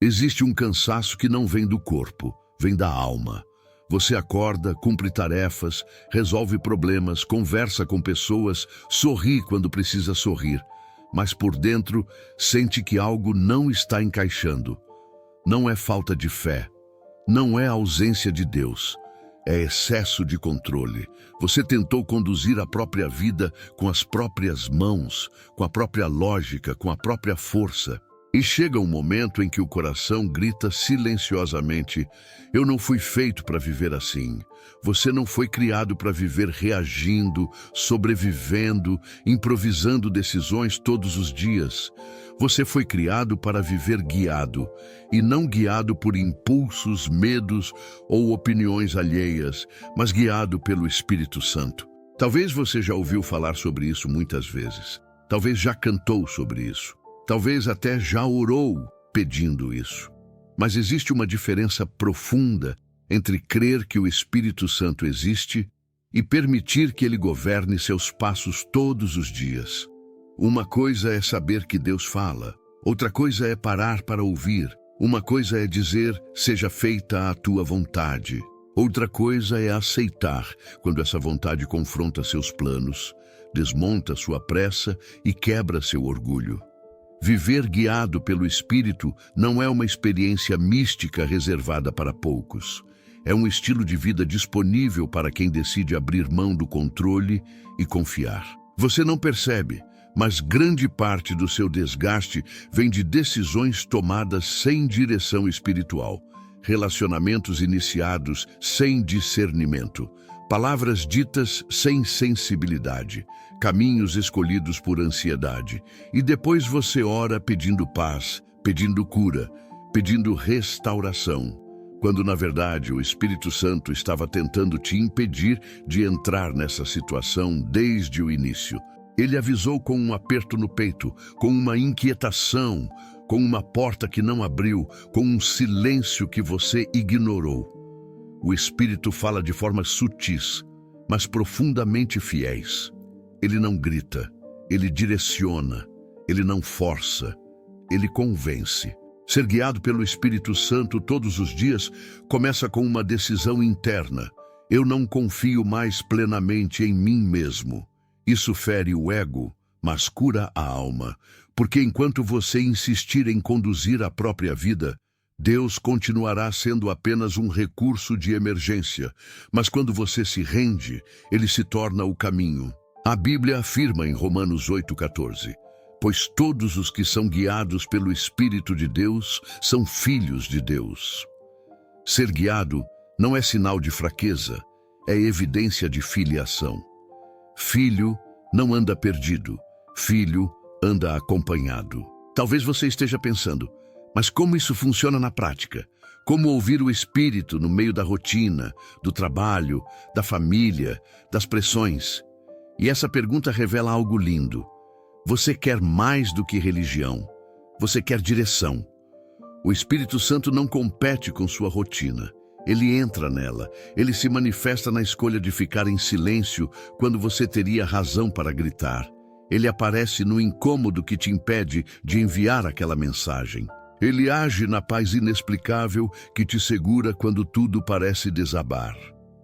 Existe um cansaço que não vem do corpo, vem da alma. Você acorda, cumpre tarefas, resolve problemas, conversa com pessoas, sorri quando precisa sorrir, mas por dentro sente que algo não está encaixando. Não é falta de fé, não é ausência de Deus, é excesso de controle. Você tentou conduzir a própria vida com as próprias mãos, com a própria lógica, com a própria força. E chega um momento em que o coração grita silenciosamente: eu não fui feito para viver assim. Você não foi criado para viver reagindo, sobrevivendo, improvisando decisões todos os dias. Você foi criado para viver guiado, e não guiado por impulsos, medos ou opiniões alheias, mas guiado pelo Espírito Santo. Talvez você já ouviu falar sobre isso muitas vezes. Talvez já cantou sobre isso. Talvez até já orou pedindo isso. Mas existe uma diferença profunda entre crer que o Espírito Santo existe e permitir que ele governe seus passos todos os dias. Uma coisa é saber que Deus fala, outra coisa é parar para ouvir. Uma coisa é dizer: seja feita a tua vontade. Outra coisa é aceitar quando essa vontade confronta seus planos, desmonta sua pressa e quebra seu orgulho. Viver guiado pelo Espírito não é uma experiência mística reservada para poucos. É um estilo de vida disponível para quem decide abrir mão do controle e confiar. Você não percebe, mas grande parte do seu desgaste vem de decisões tomadas sem direção espiritual, relacionamentos iniciados sem discernimento, palavras ditas sem sensibilidade, caminhos escolhidos por ansiedade. E depois você ora pedindo paz, pedindo cura, pedindo restauração, quando na verdade o Espírito Santo estava tentando te impedir de entrar nessa situação desde o início. Ele avisou com um aperto no peito, com uma inquietação, com uma porta que não abriu, com um silêncio que você ignorou. O Espírito fala de formas sutis, mas profundamente fiéis. Ele não grita, ele direciona, ele não força, ele convence. Ser guiado pelo Espírito Santo todos os dias começa com uma decisão interna. Eu não confio mais plenamente em mim mesmo. Isso fere o ego, mas cura a alma, porque enquanto você insistir em conduzir a própria vida, Deus continuará sendo apenas um recurso de emergência, mas quando você se rende, ele se torna o caminho. A Bíblia afirma em Romanos 8,14, pois todos os que são guiados pelo Espírito de Deus são filhos de Deus. Ser guiado não é sinal de fraqueza, é evidência de filiação. Filho não anda perdido, filho anda acompanhado. Talvez você esteja pensando, mas como isso funciona na prática? Como ouvir o Espírito no meio da rotina, do trabalho, da família, das pressões? E essa pergunta revela algo lindo. Você quer mais do que religião. Você quer direção. O Espírito Santo não compete com sua rotina. Ele entra nela. Ele se manifesta na escolha de ficar em silêncio quando você teria razão para gritar. Ele aparece no incômodo que te impede de enviar aquela mensagem. Ele age na paz inexplicável que te segura quando tudo parece desabar.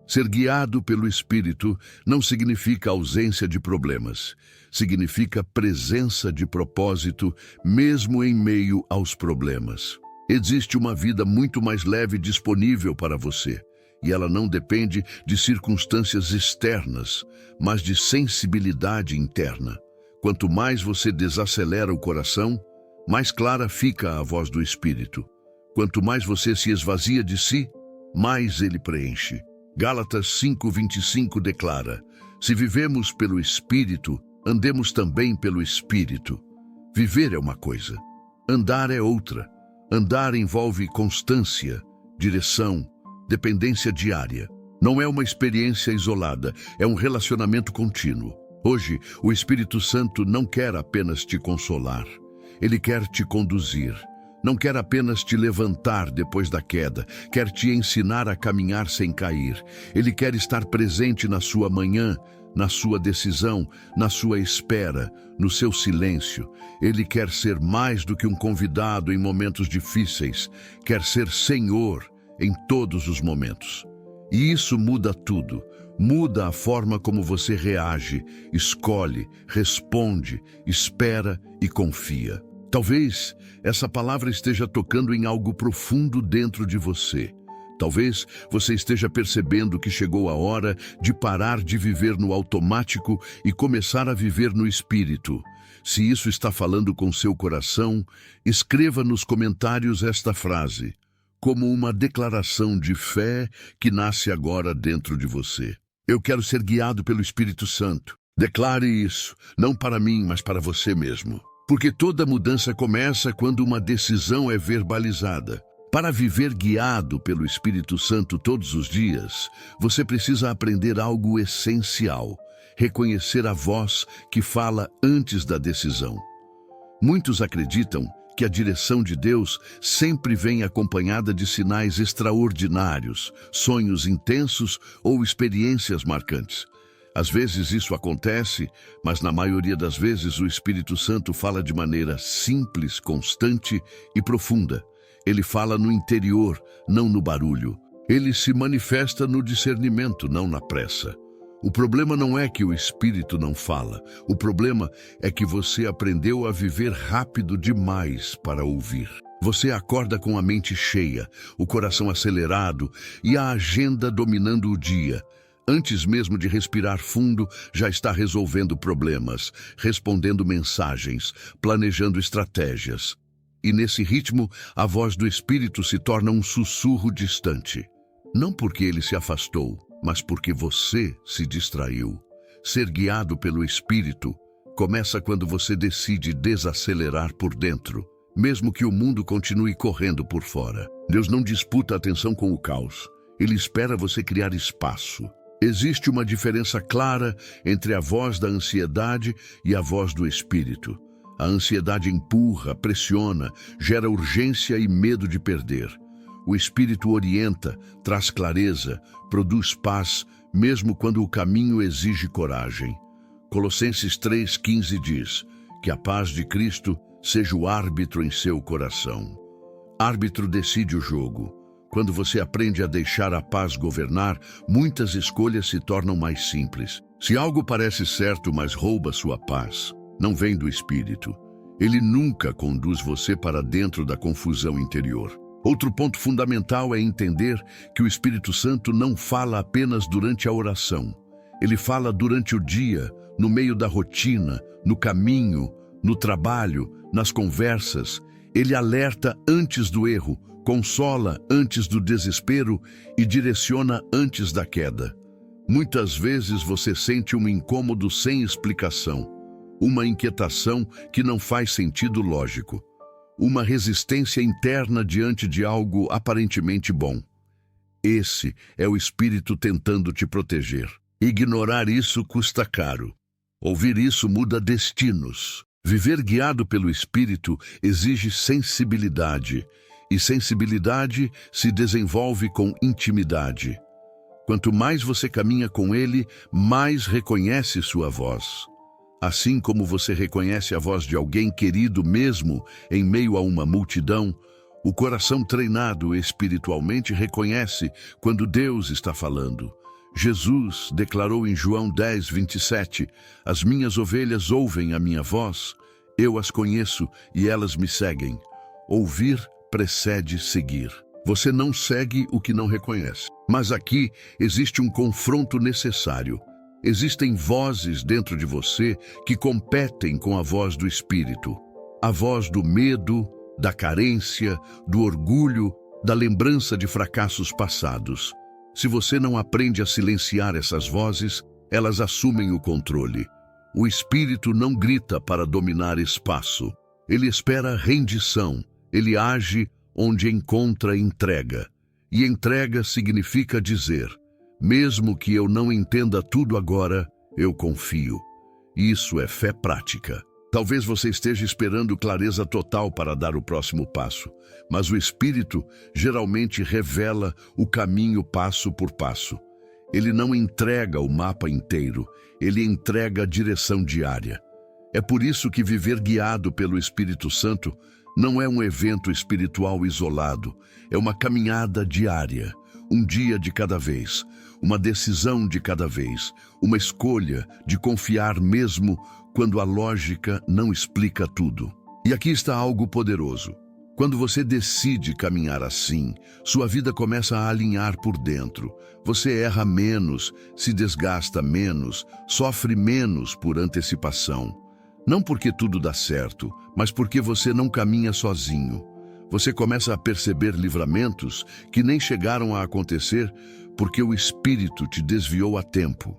Ser guiado pelo Espírito não significa ausência de problemas. Significa presença de propósito, mesmo em meio aos problemas. Existe uma vida muito mais leve disponível para você, e ela não depende de circunstâncias externas, mas de sensibilidade interna. Quanto mais você desacelera o coração, mais clara fica a voz do Espírito. Quanto mais você se esvazia de si, mais ele preenche. Gálatas 5:25 declara: se vivemos pelo Espírito, andemos também pelo Espírito. Viver é uma coisa, andar é outra. Andar envolve constância, direção, dependência diária. Não é uma experiência isolada, é um relacionamento contínuo. Hoje, o Espírito Santo não quer apenas te consolar. Ele quer te conduzir. Não quer apenas te levantar depois da queda, quer te ensinar a caminhar sem cair. Ele quer estar presente na sua manhã, na sua decisão, na sua espera, no seu silêncio. Ele quer ser mais do que um convidado em momentos difíceis, quer ser Senhor em todos os momentos. E isso muda tudo. Muda a forma como você reage, escolhe, responde, espera e confia. Talvez essa palavra esteja tocando em algo profundo dentro de você. Talvez você esteja percebendo que chegou a hora de parar de viver no automático e começar a viver no espírito. Se isso está falando com seu coração, escreva nos comentários esta frase, como uma declaração de fé que nasce agora dentro de você. Eu quero ser guiado pelo Espírito Santo. Declare isso, não para mim, mas para você mesmo. Porque toda mudança começa quando uma decisão é verbalizada. Para viver guiado pelo Espírito Santo todos os dias, você precisa aprender algo essencial: reconhecer a voz que fala antes da decisão. Muitos acreditam que a direção de Deus sempre vem acompanhada de sinais extraordinários, sonhos intensos ou experiências marcantes. Às vezes isso acontece, mas na maioria das vezes o Espírito Santo fala de maneira simples, constante e profunda. Ele fala no interior, não no barulho. Ele se manifesta no discernimento, não na pressa. O problema não é que o Espírito não fala. O problema é que você aprendeu a viver rápido demais para ouvir. Você acorda com a mente cheia, o coração acelerado e a agenda dominando o dia. Antes mesmo de respirar fundo, já está resolvendo problemas, respondendo mensagens, planejando estratégias. E nesse ritmo, a voz do Espírito se torna um sussurro distante. Não porque ele se afastou, mas porque você se distraiu. Ser guiado pelo Espírito começa quando você decide desacelerar por dentro, mesmo que o mundo continue correndo por fora. Deus não disputa a atenção com o caos. Ele espera você criar espaço. Existe uma diferença clara entre a voz da ansiedade e a voz do Espírito. A ansiedade empurra, pressiona, gera urgência e medo de perder. O Espírito orienta, traz clareza, produz paz, mesmo quando o caminho exige coragem. Colossenses 3,15 diz que a paz de Cristo seja o árbitro em seu coração. Árbitro decide o jogo. Quando você aprende a deixar a paz governar, muitas escolhas se tornam mais simples. Se algo parece certo, mas rouba sua paz, não vem do Espírito. Ele nunca conduz você para dentro da confusão interior. Outro ponto fundamental é entender que o Espírito Santo não fala apenas durante a oração. Ele fala durante o dia, no meio da rotina, no caminho, no trabalho, nas conversas. Ele alerta antes do erro, consola antes do desespero e direciona antes da queda. Muitas vezes você sente um incômodo sem explicação, uma inquietação que não faz sentido lógico, uma resistência interna diante de algo aparentemente bom. Esse é o Espírito tentando te proteger. Ignorar isso custa caro. Ouvir isso muda destinos. Viver guiado pelo Espírito exige sensibilidade, e sensibilidade se desenvolve com intimidade. Quanto mais você caminha com Ele, mais reconhece sua voz. Assim como você reconhece a voz de alguém querido mesmo em meio a uma multidão, o coração treinado espiritualmente reconhece quando Deus está falando. Jesus declarou em João 10:27, "As minhas ovelhas ouvem a minha voz, eu as conheço e elas me seguem." Ouvir precede seguir. Você não segue o que não reconhece. Mas aqui existe um confronto necessário. Existem vozes dentro de você que competem com a voz do Espírito. A voz do medo, da carência, do orgulho, da lembrança de fracassos passados. Se você não aprende a silenciar essas vozes, elas assumem o controle. O Espírito não grita para dominar espaço. Ele espera rendição. Ele age onde encontra entrega. E entrega significa dizer: mesmo que eu não entenda tudo agora, eu confio. Isso é fé prática. Talvez você esteja esperando clareza total para dar o próximo passo, mas o Espírito geralmente revela o caminho passo por passo. Ele não entrega o mapa inteiro, ele entrega a direção diária. É por isso que viver guiado pelo Espírito Santo não é um evento espiritual isolado, é uma caminhada diária, um dia de cada vez, uma decisão de cada vez, uma escolha de confiar mesmo quando a lógica não explica tudo. E aqui está algo poderoso. Quando você decide caminhar assim, sua vida começa a alinhar por dentro. Você erra menos, se desgasta menos, sofre menos por antecipação. Não porque tudo dá certo, mas porque você não caminha sozinho. Você começa a perceber livramentos que nem chegaram a acontecer porque o Espírito te desviou a tempo.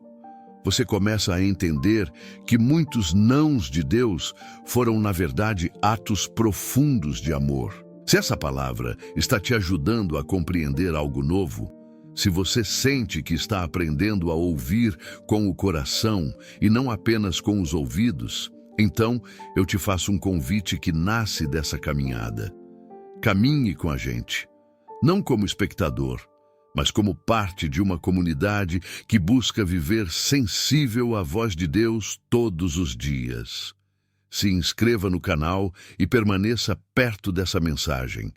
Você começa a entender que muitos nãos de Deus foram, na verdade, atos profundos de amor. Se essa palavra está te ajudando a compreender algo novo, se você sente que está aprendendo a ouvir com o coração e não apenas com os ouvidos, então eu te faço um convite que nasce dessa caminhada. Caminhe com a gente, não como espectador, mas como parte de uma comunidade que busca viver sensível à voz de Deus todos os dias. Se inscreva no canal e permaneça perto dessa mensagem,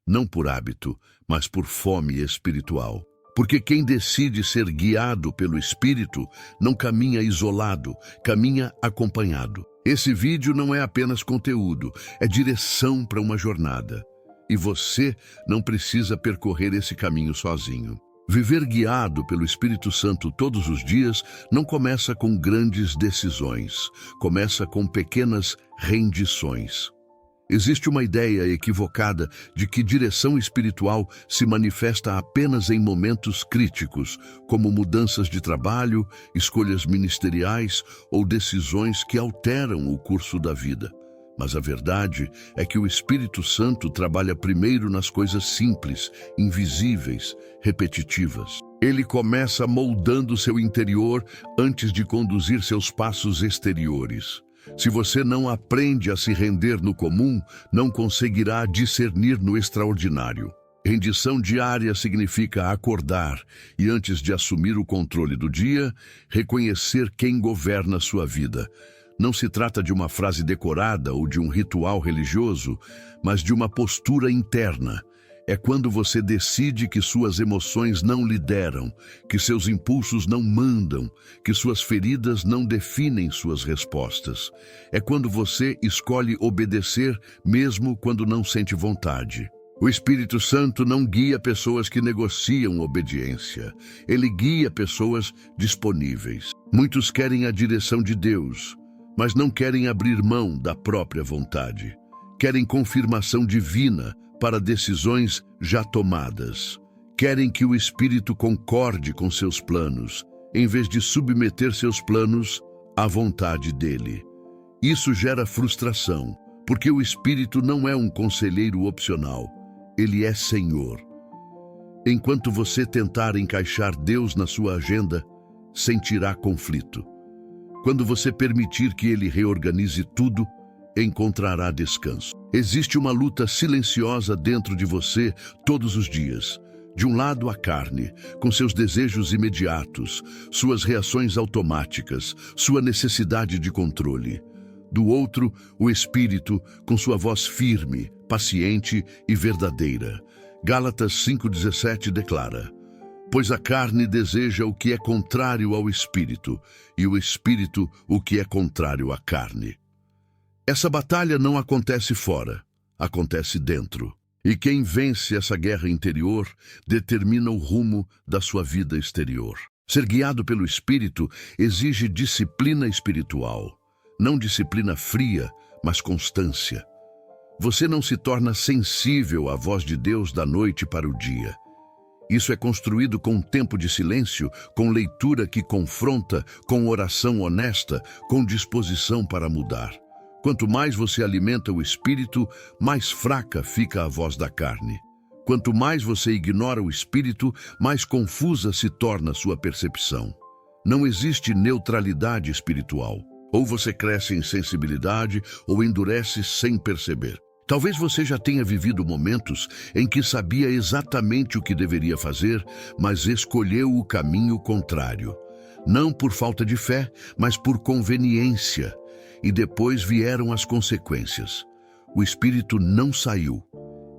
não por hábito, mas por fome espiritual. Porque quem decide ser guiado pelo Espírito não caminha isolado, caminha acompanhado. Esse vídeo não é apenas conteúdo, é direção para uma jornada. E você não precisa percorrer esse caminho sozinho. Viver guiado pelo Espírito Santo todos os dias não começa com grandes decisões, começa com pequenas rendições. Existe uma ideia equivocada de que direção espiritual se manifesta apenas em momentos críticos, como mudanças de trabalho, escolhas ministeriais ou decisões que alteram o curso da vida. Mas a verdade é que o Espírito Santo trabalha primeiro nas coisas simples, invisíveis, repetitivas. Ele começa moldando seu interior antes de conduzir seus passos exteriores. Se você não aprende a se render no comum, não conseguirá discernir no extraordinário. Rendição diária significa acordar e, antes de assumir o controle do dia, reconhecer quem governa sua vida. Não se trata de uma frase decorada ou de um ritual religioso, mas de uma postura interna. É quando você decide que suas emoções não lideram, que seus impulsos não mandam, que suas feridas não definem suas respostas. É quando você escolhe obedecer mesmo quando não sente vontade. O Espírito Santo não guia pessoas que negociam obediência. Ele guia pessoas disponíveis. Muitos querem a direção de Deus, mas não querem abrir mão da própria vontade. Querem confirmação divina para decisões já tomadas. Querem que o Espírito concorde com seus planos, em vez de submeter seus planos à vontade dele. Isso gera frustração, porque o Espírito não é um conselheiro opcional, ele é Senhor. Enquanto você tentar encaixar Deus na sua agenda, sentirá conflito. Quando você permitir que ele reorganize tudo, encontrará descanso. Existe uma luta silenciosa dentro de você todos os dias. De um lado, a carne, com seus desejos imediatos, suas reações automáticas, sua necessidade de controle. Do outro, o Espírito, com sua voz firme, paciente e verdadeira. Gálatas 5,17 declara: pois a carne deseja o que é contrário ao Espírito, e o Espírito o que é contrário à carne. Essa batalha não acontece fora, acontece dentro. E quem vence essa guerra interior determina o rumo da sua vida exterior. Ser guiado pelo Espírito exige disciplina espiritual. Não disciplina fria, mas constância. Você não se torna sensível à voz de Deus da noite para o dia. Isso é construído com um tempo de silêncio, com leitura que confronta, com oração honesta, com disposição para mudar. Quanto mais você alimenta o Espírito, mais fraca fica a voz da carne. Quanto mais você ignora o Espírito, mais confusa se torna sua percepção. Não existe neutralidade espiritual. Ou você cresce em sensibilidade ou endurece sem perceber. Talvez você já tenha vivido momentos em que sabia exatamente o que deveria fazer, mas escolheu o caminho contrário. Não por falta de fé, mas por conveniência. E depois vieram as consequências. O Espírito não saiu,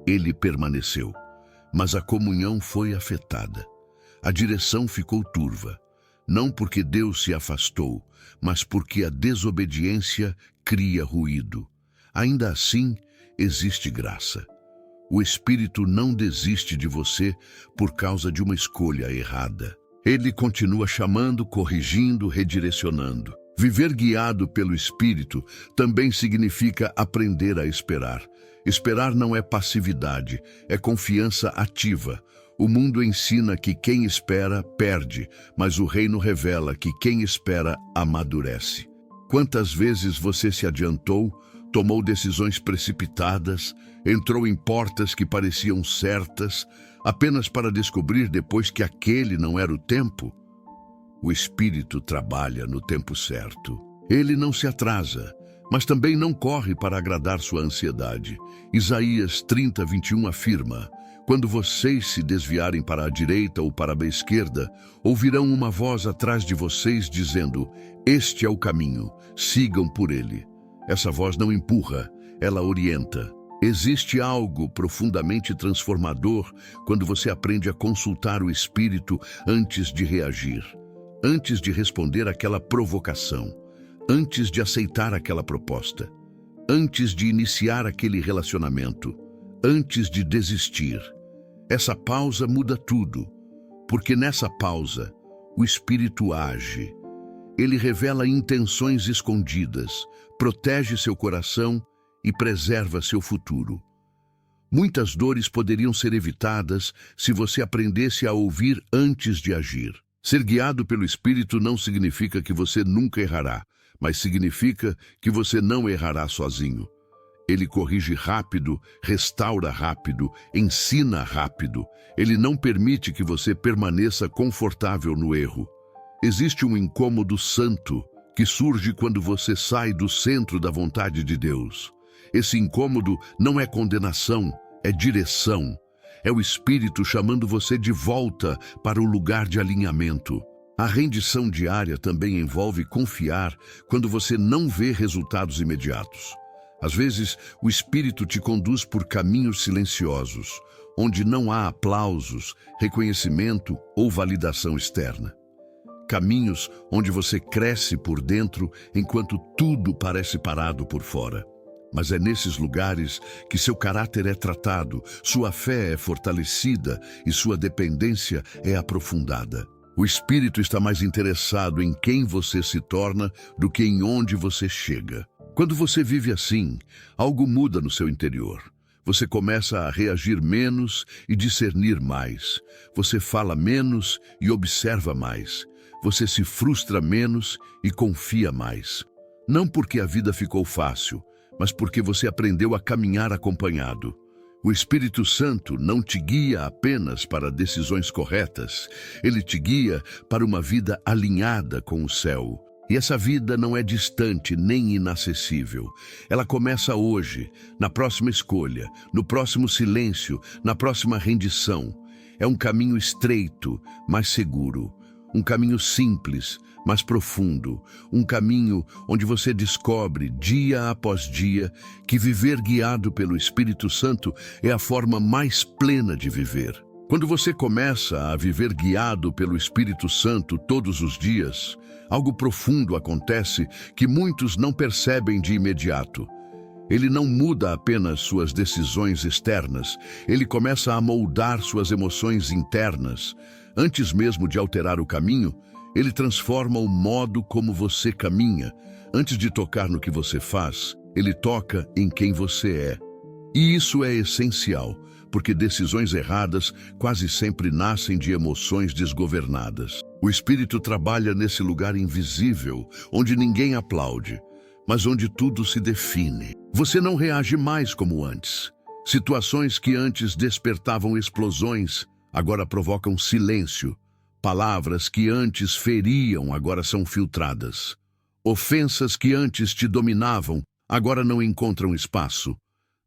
ele permaneceu. Mas a comunhão foi afetada. A direção ficou turva. Não porque Deus se afastou, mas porque a desobediência cria ruído. Ainda assim, existe graça. O Espírito não desiste de você por causa de uma escolha errada. Ele continua chamando, corrigindo, redirecionando. Viver guiado pelo Espírito também significa aprender a esperar. Esperar não é passividade, é confiança ativa. O mundo ensina que quem espera perde, mas o reino revela que quem espera amadurece. Quantas vezes você se adiantou, tomou decisões precipitadas, entrou em portas que pareciam certas, apenas para descobrir depois que aquele não era o tempo? O Espírito trabalha no tempo certo. Ele não se atrasa, mas também não corre para agradar sua ansiedade. Isaías 30:21 afirma: quando vocês se desviarem para a direita ou para a esquerda, ouvirão uma voz atrás de vocês dizendo: este é o caminho, sigam por ele. Essa voz não empurra, ela orienta. Existe algo profundamente transformador quando você aprende a consultar o Espírito antes de reagir, antes de responder àquela provocação, antes de aceitar aquela proposta, antes de iniciar aquele relacionamento, antes de desistir. Essa pausa muda tudo, porque nessa pausa o Espírito age. Ele revela intenções escondidas, protege seu coração e preserva seu futuro. Muitas dores poderiam ser evitadas se você aprendesse a ouvir antes de agir. Ser guiado pelo Espírito não significa que você nunca errará, mas significa que você não errará sozinho. Ele corrige rápido, restaura rápido, ensina rápido. Ele não permite que você permaneça confortável no erro. Existe um incômodo santo que surge quando você sai do centro da vontade de Deus. Esse incômodo não é condenação, é direção. É o Espírito chamando você de volta para o lugar de alinhamento. A rendição diária também envolve confiar quando você não vê resultados imediatos. Às vezes, o Espírito te conduz por caminhos silenciosos, onde não há aplausos, reconhecimento ou validação externa. Caminhos onde você cresce por dentro enquanto tudo parece parado por fora. Mas é nesses lugares que seu caráter é tratado, sua fé é fortalecida e sua dependência é aprofundada. O Espírito está mais interessado em quem você se torna do que em onde você chega. Quando você vive assim, algo muda no seu interior. Você começa a reagir menos e discernir mais. Você fala menos e observa mais. Você se frustra menos e confia mais. Não porque a vida ficou fácil, mas porque você aprendeu a caminhar acompanhado. O Espírito Santo não te guia apenas para decisões corretas. Ele te guia para uma vida alinhada com o céu. E essa vida não é distante nem inacessível. Ela começa hoje, na próxima escolha, no próximo silêncio, na próxima rendição. É um caminho estreito, mas seguro. Um caminho simples, mas profundo. Um caminho onde você descobre, dia após dia, que viver guiado pelo Espírito Santo é a forma mais plena de viver. Quando você começa a viver guiado pelo Espírito Santo todos os dias, algo profundo acontece que muitos não percebem de imediato. Ele não muda apenas suas decisões externas, ele começa a moldar suas emoções internas. Antes mesmo de alterar o caminho, ele transforma o modo como você caminha. Antes de tocar no que você faz, ele toca em quem você é. E isso é essencial, porque decisões erradas quase sempre nascem de emoções desgovernadas. O Espírito trabalha nesse lugar invisível, onde ninguém aplaude, mas onde tudo se define. Você não reage mais como antes. Situações que antes despertavam explosões, agora provocam silêncio. Palavras que antes feriam, agora são filtradas. Ofensas que antes te dominavam, agora não encontram espaço.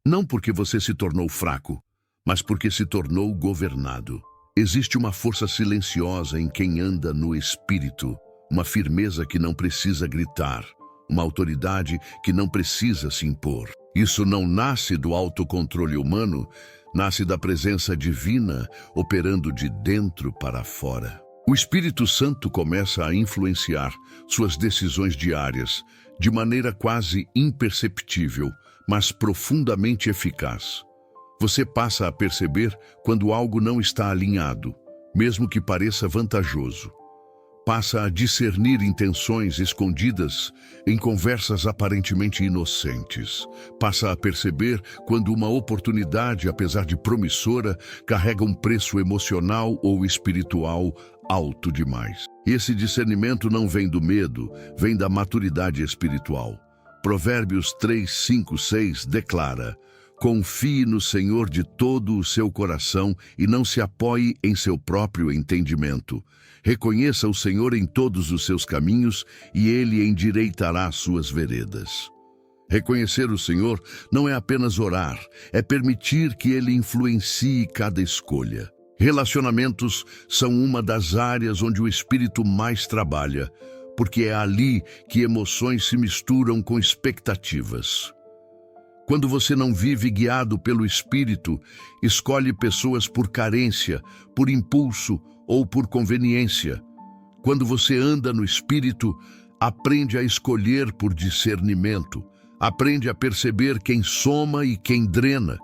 Não porque você se tornou fraco, mas porque se tornou governado. Existe uma força silenciosa em quem anda no espírito, uma firmeza que não precisa gritar, uma autoridade que não precisa se impor. Isso não nasce do autocontrole humano, nasce da presença divina operando de dentro para fora. O Espírito Santo começa a influenciar suas decisões diárias de maneira quase imperceptível, mas profundamente eficaz. Você passa a perceber quando algo não está alinhado, mesmo que pareça vantajoso. Passa a discernir intenções escondidas em conversas aparentemente inocentes. Passa a perceber quando uma oportunidade, apesar de promissora, carrega um preço emocional ou espiritual alto demais. Esse discernimento não vem do medo, vem da maturidade espiritual. Provérbios 3, 5, 6 declara: confie no Senhor de todo o seu coração e não se apoie em seu próprio entendimento. Reconheça o Senhor em todos os seus caminhos e Ele endireitará suas veredas. Reconhecer o Senhor não é apenas orar, é permitir que Ele influencie cada escolha. Relacionamentos são uma das áreas onde o Espírito mais trabalha, porque é ali que emoções se misturam com expectativas. Quando você não vive guiado pelo Espírito, escolhe pessoas por carência, por impulso ou por conveniência. Quando você anda no Espírito, aprende a escolher por discernimento, aprende a perceber quem soma e quem drena,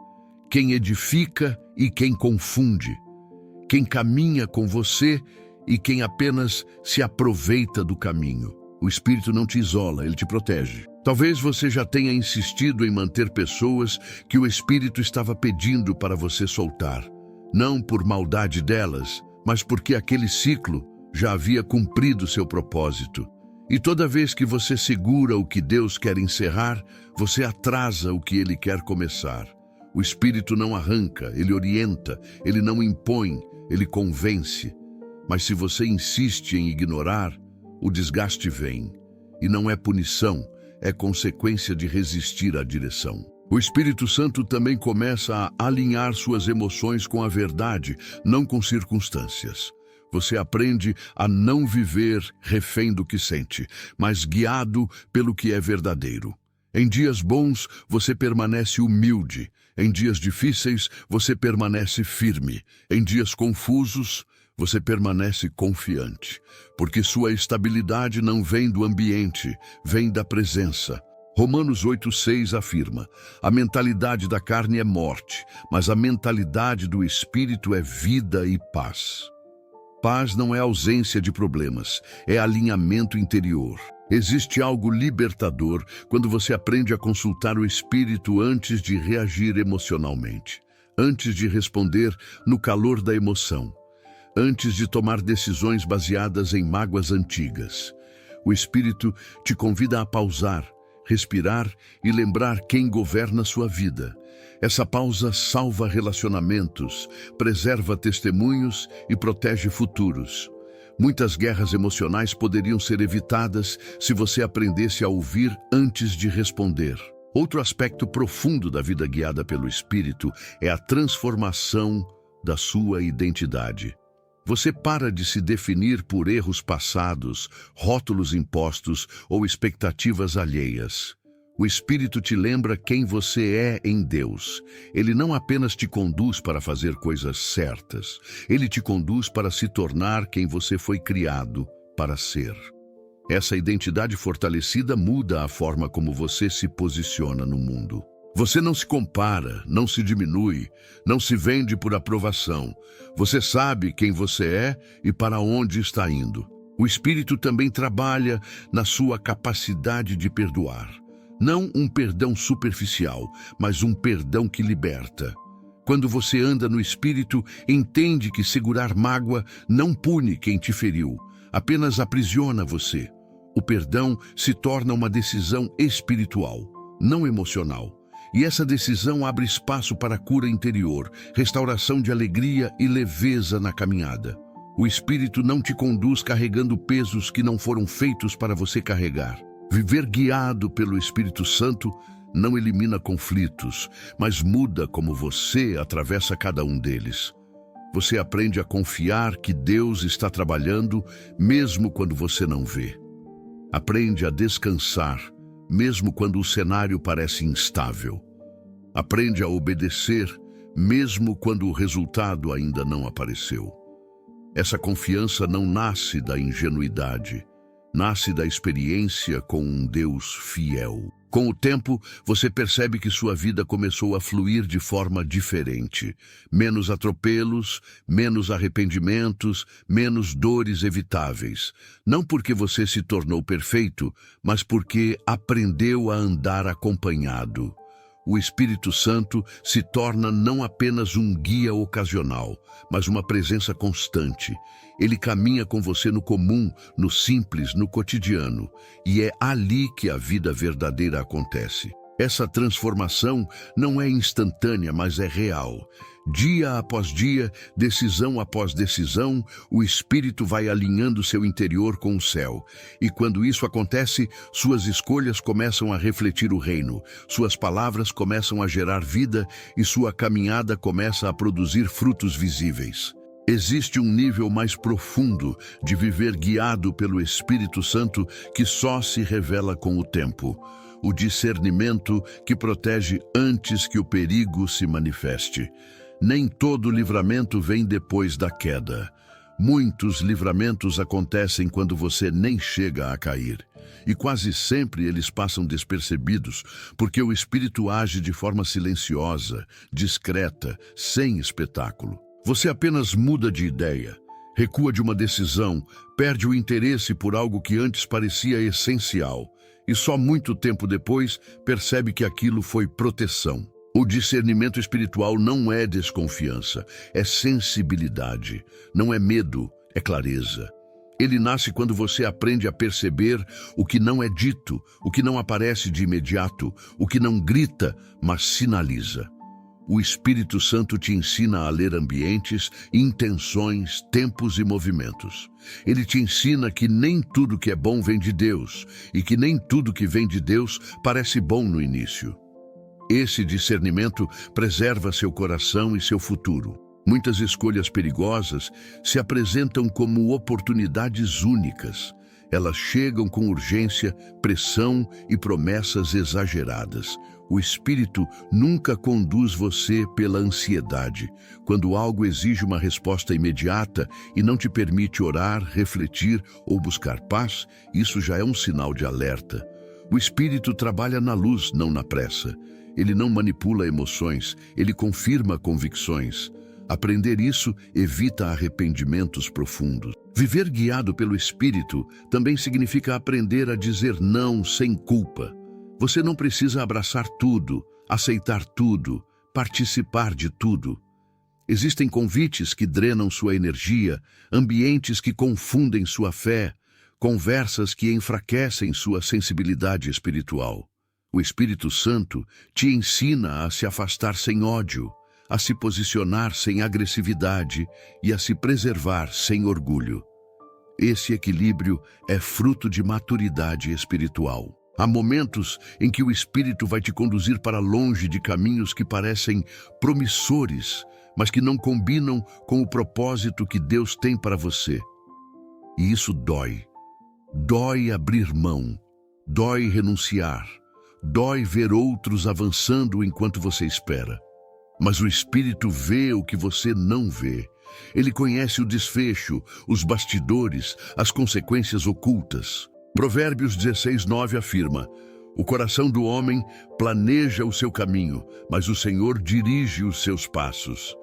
quem edifica e quem confunde, quem caminha com você e quem apenas se aproveita do caminho. O Espírito não te isola, ele te protege. Talvez você já tenha insistido em manter pessoas que o Espírito estava pedindo para você soltar, não por maldade delas, mas porque aquele ciclo já havia cumprido seu propósito. E toda vez que você segura o que Deus quer encerrar, você atrasa o que Ele quer começar. O Espírito não arranca, ele orienta, ele não impõe, ele convence. Mas se você insiste em ignorar, o desgaste vem. E não é punição, é consequência de resistir à direção. O Espírito Santo também começa a alinhar suas emoções com a verdade, não com circunstâncias. Você aprende a não viver refém do que sente, mas guiado pelo que é verdadeiro. Em dias bons, você permanece humilde. Em dias difíceis, você permanece firme. Em dias confusos, você permanece confiante, porque sua estabilidade não vem do ambiente, vem da presença. Romanos 8,6 afirma: a mentalidade da carne é morte, mas a mentalidade do Espírito é vida e paz. Paz não é ausência de problemas, é alinhamento interior. Existe algo libertador quando você aprende a consultar o Espírito antes de reagir emocionalmente, antes de responder no calor da emoção, antes de tomar decisões baseadas em mágoas antigas. O Espírito te convida a pausar, respirar e lembrar quem governa sua vida. Essa pausa salva relacionamentos, preserva testemunhos e protege futuros. Muitas guerras emocionais poderiam ser evitadas se você aprendesse a ouvir antes de responder. Outro aspecto profundo da vida guiada pelo Espírito é a transformação da sua identidade. Você para de se definir por erros passados, rótulos impostos ou expectativas alheias. O Espírito te lembra quem você é em Deus. Ele não apenas te conduz para fazer coisas certas, ele te conduz para se tornar quem você foi criado para ser. Essa identidade fortalecida muda a forma como você se posiciona no mundo. Você não se compara, não se diminui, não se vende por aprovação. Você sabe quem você é e para onde está indo. O Espírito também trabalha na sua capacidade de perdoar. Não um perdão superficial, mas um perdão que liberta. Quando você anda no Espírito, entende que segurar mágoa não pune quem te feriu, apenas aprisiona você. O perdão se torna uma decisão espiritual, não emocional. E essa decisão abre espaço para a cura interior, restauração de alegria e leveza na caminhada. O Espírito não te conduz carregando pesos que não foram feitos para você carregar. Viver guiado pelo Espírito Santo não elimina conflitos, mas muda como você atravessa cada um deles. Você aprende a confiar que Deus está trabalhando mesmo quando você não vê. Aprende a descansar, mesmo quando o cenário parece instável. Aprende a obedecer, mesmo quando o resultado ainda não apareceu. Essa confiança não nasce da ingenuidade, nasce da experiência com um Deus fiel. Com o tempo, você percebe que sua vida começou a fluir de forma diferente. Menos atropelos, menos arrependimentos, menos dores evitáveis. Não porque você se tornou perfeito, mas porque aprendeu a andar acompanhado. O Espírito Santo se torna não apenas um guia ocasional, mas uma presença constante. Ele caminha com você no comum, no simples, no cotidiano, e é ali que a vida verdadeira acontece. Essa transformação não é instantânea, mas é real. Dia após dia, decisão após decisão, o Espírito vai alinhando seu interior com o céu. E quando isso acontece, suas escolhas começam a refletir o reino, suas palavras começam a gerar vida e sua caminhada começa a produzir frutos visíveis. Existe um nível mais profundo de viver guiado pelo Espírito Santo que só se revela com o tempo. O discernimento que protege antes que o perigo se manifeste. Nem todo livramento vem depois da queda. Muitos livramentos acontecem quando você nem chega a cair. E quase sempre eles passam despercebidos, porque o Espírito age de forma silenciosa, discreta, sem espetáculo. Você apenas muda de ideia, recua de uma decisão, perde o interesse por algo que antes parecia essencial. E só muito tempo depois percebe que aquilo foi proteção. O discernimento espiritual não é desconfiança, é sensibilidade. Não é medo, é clareza. Ele nasce quando você aprende a perceber o que não é dito, o que não aparece de imediato, o que não grita, mas sinaliza. O Espírito Santo te ensina a ler ambientes, intenções, tempos e movimentos. Ele te ensina que nem tudo que é bom vem de Deus e que nem tudo que vem de Deus parece bom no início. Esse discernimento preserva seu coração e seu futuro. Muitas escolhas perigosas se apresentam como oportunidades únicas. Elas chegam com urgência, pressão e promessas exageradas. O Espírito nunca conduz você pela ansiedade, quando algo exige uma resposta imediata e não te permite orar, refletir ou buscar paz. Isso já é um sinal de alerta. O Espírito trabalha na luz, não na pressa. Ele não manipula emoções, ele confirma convicções. Aprender isso evita arrependimentos profundos. Viver guiado pelo Espírito também significa aprender a dizer não sem culpa. Você não precisa abraçar tudo, aceitar tudo, participar de tudo. Existem convites que drenam sua energia, ambientes que confundem sua fé, conversas que enfraquecem sua sensibilidade espiritual. O Espírito Santo te ensina a se afastar sem ódio, a se posicionar sem agressividade e a se preservar sem orgulho. Esse equilíbrio é fruto de maturidade espiritual. Há momentos em que o Espírito vai te conduzir para longe de caminhos que parecem promissores, mas que não combinam com o propósito que Deus tem para você. E isso dói. Dói abrir mão, dói renunciar, dói ver outros avançando enquanto você espera. Mas o Espírito vê o que você não vê. Ele conhece o desfecho, os bastidores, as consequências ocultas. Provérbios 16:9 afirma: o coração do homem planeja o seu caminho, mas o Senhor dirige os seus passos.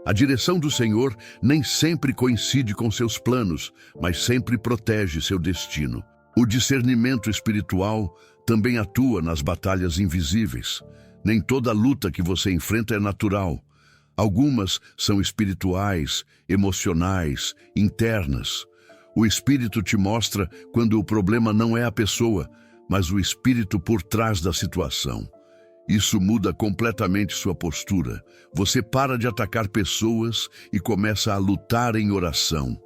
A direção do Senhor nem sempre coincide com seus planos, mas sempre protege seu destino. O discernimento espiritual também atua nas batalhas invisíveis. Nem toda luta que você enfrenta é natural. Algumas são espirituais, emocionais, internas. O Espírito te mostra quando o problema não é a pessoa, mas o espírito por trás da situação. Isso muda completamente sua postura. Você para de atacar pessoas e começa a lutar em oração.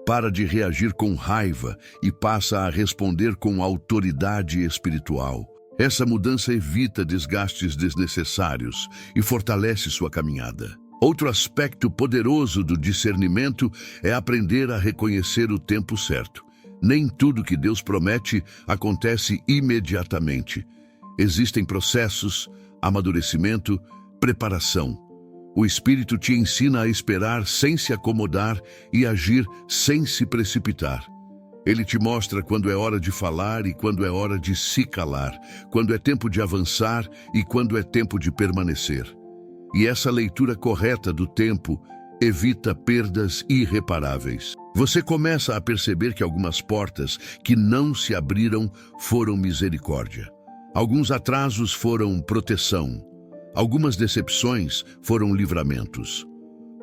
para de reagir com raiva e passa a responder com autoridade espiritual. Essa mudança evita desgastes desnecessários e fortalece sua caminhada. Outro aspecto poderoso do discernimento é aprender a reconhecer o tempo certo. Nem tudo que Deus promete acontece imediatamente. Existem processos, amadurecimento, preparação. O Espírito te ensina a esperar sem se acomodar e agir sem se precipitar. Ele te mostra quando é hora de falar e quando é hora de se calar, quando é tempo de avançar e quando é tempo de permanecer. E essa leitura correta do tempo evita perdas irreparáveis. Você começa a perceber que algumas portas que não se abriram foram misericórdia. Alguns atrasos foram proteção. Algumas decepções foram livramentos.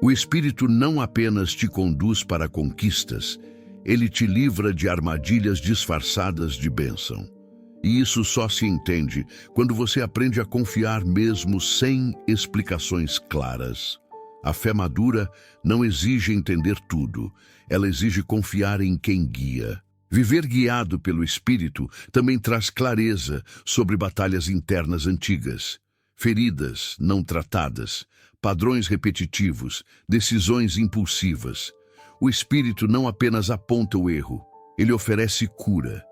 O Espírito não apenas te conduz para conquistas, ele te livra de armadilhas disfarçadas de bênção. E isso só se entende quando você aprende a confiar mesmo sem explicações claras. A fé madura não exige entender tudo, ela exige confiar em quem guia. Viver guiado pelo Espírito também traz clareza sobre batalhas internas antigas, feridas não tratadas, padrões repetitivos, decisões impulsivas. O Espírito não apenas aponta o erro, ele oferece cura.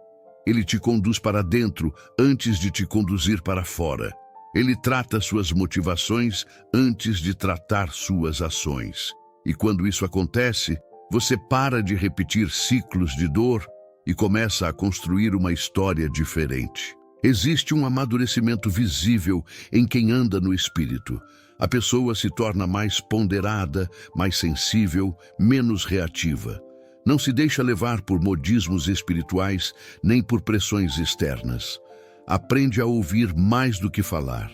Ele te conduz para dentro antes de te conduzir para fora. Ele trata suas motivações antes de tratar suas ações. E quando isso acontece, você para de repetir ciclos de dor e começa a construir uma história diferente. Existe um amadurecimento visível em quem anda no Espírito. A pessoa se torna mais ponderada, mais sensível, menos reativa. Não se deixa levar por modismos espirituais nem por pressões externas. Aprende a ouvir mais do que falar.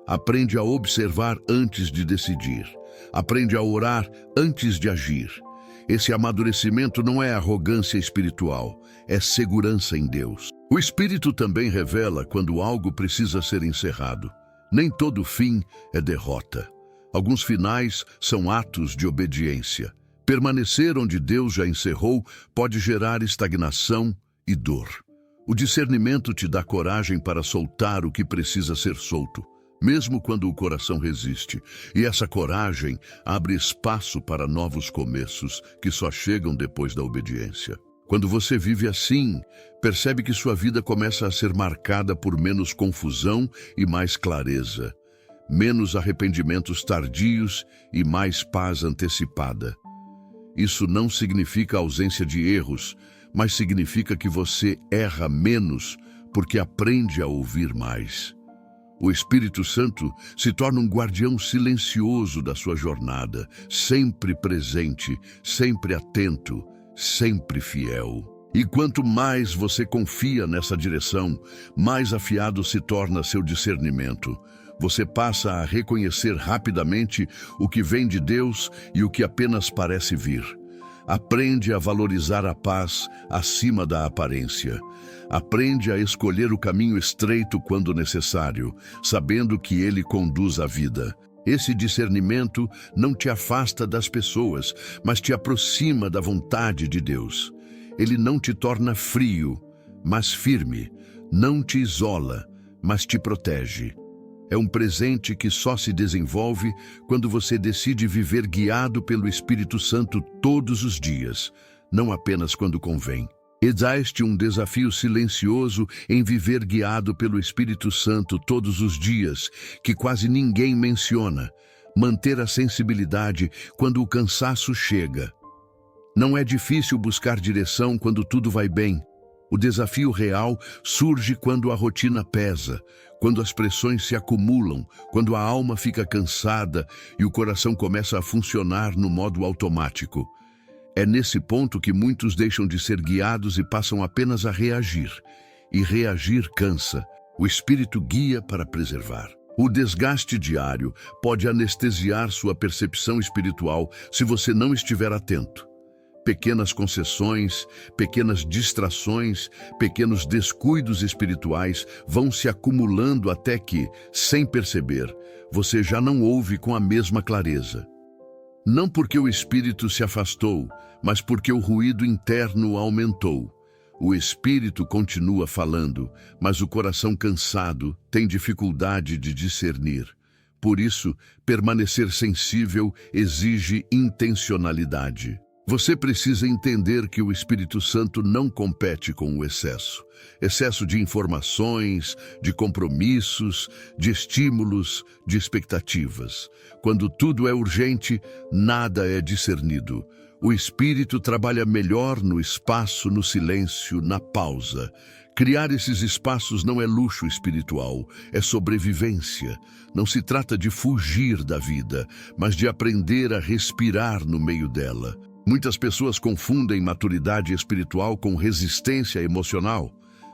Aprende a observar antes de decidir. Aprende a orar antes de agir. Esse amadurecimento não é arrogância espiritual, é segurança em Deus. O Espírito também revela quando algo precisa ser encerrado. Nem todo fim é derrota. Alguns finais são atos de obediência. Permanecer onde Deus já encerrou pode gerar estagnação e dor. O discernimento te dá coragem para soltar o que precisa ser solto, mesmo quando o coração resiste. E essa coragem abre espaço para novos começos que só chegam depois da obediência. Quando você vive assim, percebe que sua vida começa a ser marcada por menos confusão e mais clareza, menos arrependimentos tardios e mais paz antecipada. Isso não significa ausência de erros, mas significa que você erra menos porque aprende a ouvir mais. O Espírito Santo se torna um guardião silencioso da sua jornada, sempre presente, sempre atento, sempre fiel. E quanto mais você confia nessa direção, mais afiado se torna seu discernimento. Você passa a reconhecer rapidamente o que vem de Deus e o que apenas parece vir. Aprende a valorizar a paz acima da aparência. Aprende a escolher o caminho estreito quando necessário, sabendo que ele conduz a vida. Esse discernimento não te afasta das pessoas, mas te aproxima da vontade de Deus. Ele não te torna frio, mas firme. Não te isola, mas te protege. É um presente que só se desenvolve quando você decide viver guiado pelo Espírito Santo todos os dias, não apenas quando convém. Existe um desafio silencioso em viver guiado pelo Espírito Santo todos os dias, que quase ninguém menciona. Manter a sensibilidade quando o cansaço chega. Não é difícil buscar direção quando tudo vai bem. O desafio real surge quando a rotina pesa, quando as pressões se acumulam, quando a alma fica cansada e o coração começa a funcionar no modo automático. É nesse ponto que muitos deixam de ser guiados e passam apenas a reagir. E reagir cansa. O Espírito guia para preservar. O desgaste diário pode anestesiar sua percepção espiritual se você não estiver atento. Pequenas concessões, pequenas distrações, pequenos descuidos espirituais vão se acumulando até que, sem perceber, você já não ouve com a mesma clareza. Não porque o espírito se afastou, mas porque o ruído interno aumentou. O espírito continua falando, mas o coração cansado tem dificuldade de discernir. Por isso, permanecer sensível exige intencionalidade. Você precisa entender que o Espírito Santo não compete com o excesso. Excesso de informações, de compromissos, de estímulos, de expectativas. Quando tudo é urgente, nada é discernido. O Espírito trabalha melhor no espaço, no silêncio, na pausa. Criar esses espaços não é luxo espiritual, é sobrevivência. Não se trata de fugir da vida, mas de aprender a respirar no meio dela. Muitas pessoas confundem maturidade espiritual com resistência emocional,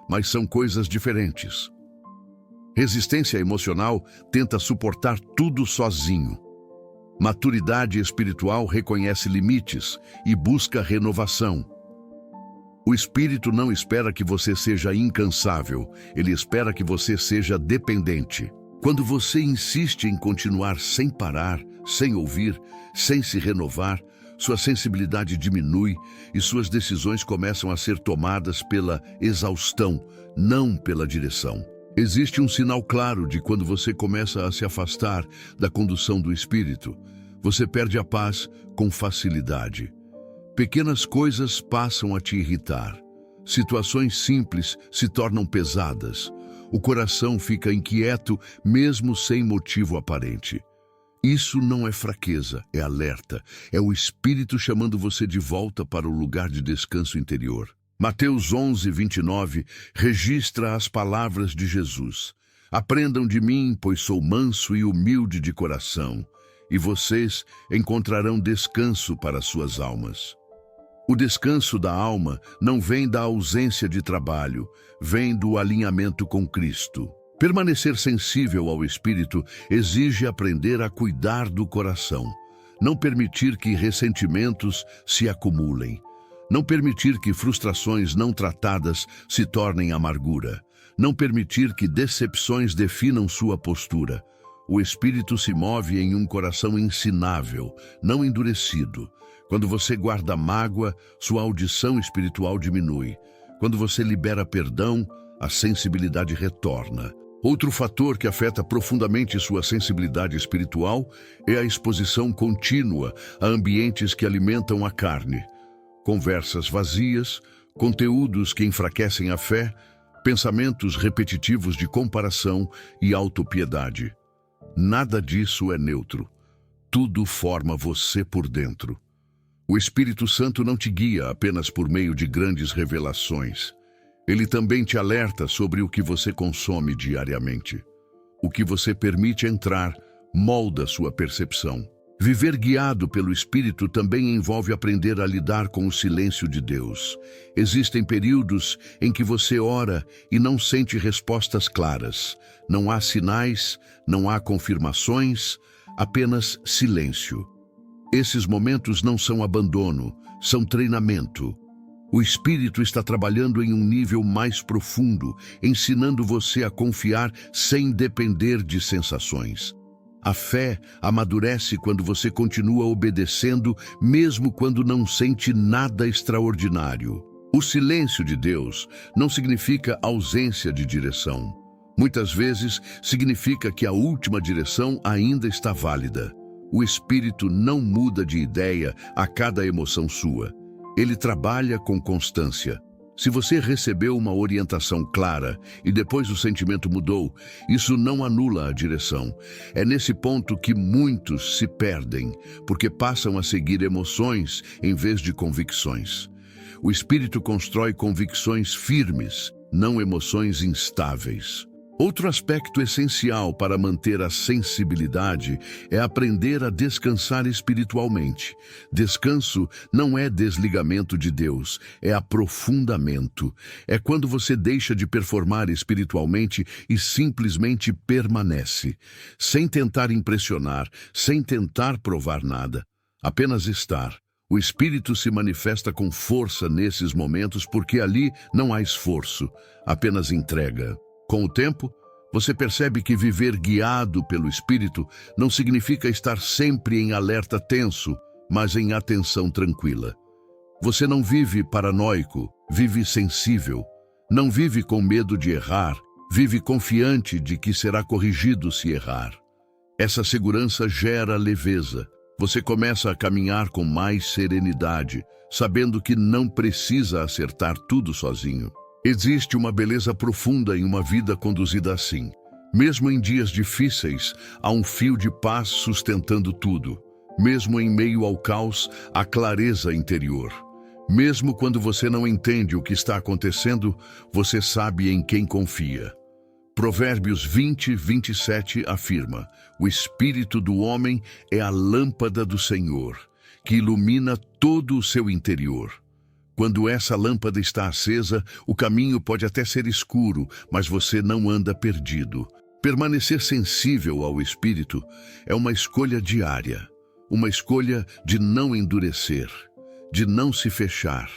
mas são coisas diferentes. Resistência emocional tenta suportar tudo sozinho. Maturidade espiritual reconhece limites e busca renovação. O Espírito não espera que você seja incansável, ele espera que você seja dependente. Quando você insiste em continuar sem parar, sem ouvir, sem se renovar, sua sensibilidade diminui e suas decisões começam a ser tomadas pela exaustão, não pela direção. Existe um sinal claro de quando você começa a se afastar da condução do Espírito. Você perde a paz com facilidade. Pequenas coisas passam a te irritar. Situações simples se tornam pesadas. O coração fica inquieto mesmo sem motivo aparente. Isso não é fraqueza, é alerta. É o Espírito chamando você de volta para o lugar de descanso interior. Mateus 11:29 registra as palavras de Jesus. Aprendam de mim, pois sou manso e humilde de coração, e vocês encontrarão descanso para suas almas. O descanso da alma não vem da ausência de trabalho, vem do alinhamento com Cristo. Permanecer sensível ao Espírito exige aprender a cuidar do coração, não permitir que ressentimentos se acumulem, não permitir que frustrações não tratadas se tornem amargura, não permitir que decepções definam sua postura. O Espírito se move em um coração ensinável, não endurecido. Quando você guarda mágoa, sua audição espiritual diminui. Quando você libera perdão, a sensibilidade retorna. Outro fator que afeta profundamente sua sensibilidade espiritual é a exposição contínua a ambientes que alimentam a carne. Conversas vazias, conteúdos que enfraquecem a fé, pensamentos repetitivos de comparação e autopiedade. Nada disso é neutro. Tudo forma você por dentro. O Espírito Santo não te guia apenas por meio de grandes revelações. Ele também te alerta sobre o que você consome diariamente. O que você permite entrar molda sua percepção. Viver guiado pelo Espírito também envolve aprender a lidar com o silêncio de Deus. Existem períodos em que você ora e não sente respostas claras. Não há sinais, não há confirmações, apenas silêncio. Esses momentos não são abandono, são treinamento. O Espírito está trabalhando em um nível mais profundo, ensinando você a confiar sem depender de sensações. A fé amadurece quando você continua obedecendo, mesmo quando não sente nada extraordinário. O silêncio de Deus não significa ausência de direção. Muitas vezes significa que a última direção ainda está válida. O Espírito não muda de ideia a cada emoção sua. Ele trabalha com constância. Se você recebeu uma orientação clara e depois o sentimento mudou, isso não anula a direção. É nesse ponto que muitos se perdem, porque passam a seguir emoções em vez de convicções. O Espírito constrói convicções firmes, não emoções instáveis. Outro aspecto essencial para manter a sensibilidade é aprender a descansar espiritualmente. Descanso não é desligamento de Deus, é aprofundamento. É quando você deixa de performar espiritualmente e simplesmente permanece, sem tentar impressionar, sem tentar provar nada, apenas estar. O Espírito se manifesta com força nesses momentos porque ali não há esforço, apenas entrega. Com o tempo, Você percebe que viver guiado pelo Espírito não significa estar sempre em alerta tenso, mas em atenção tranquila. Você não vive paranoico, vive sensível. Não vive com medo de errar, vive confiante de que será corrigido se errar. Essa segurança gera leveza. Você começa a caminhar com mais serenidade, sabendo que não precisa acertar tudo sozinho. Existe uma beleza profunda em uma vida conduzida assim. Mesmo em dias difíceis, há um fio de paz sustentando tudo. Mesmo em meio ao caos, há clareza interior. Mesmo quando você não entende o que está acontecendo, você sabe em quem confia. Provérbios 20, 27 afirma: o espírito do homem é a lâmpada do Senhor, que ilumina todo o seu interior. Quando essa lâmpada está acesa, o caminho pode até ser escuro, mas você não anda perdido. Permanecer sensível ao Espírito é uma escolha diária, uma escolha de não endurecer, de não se fechar,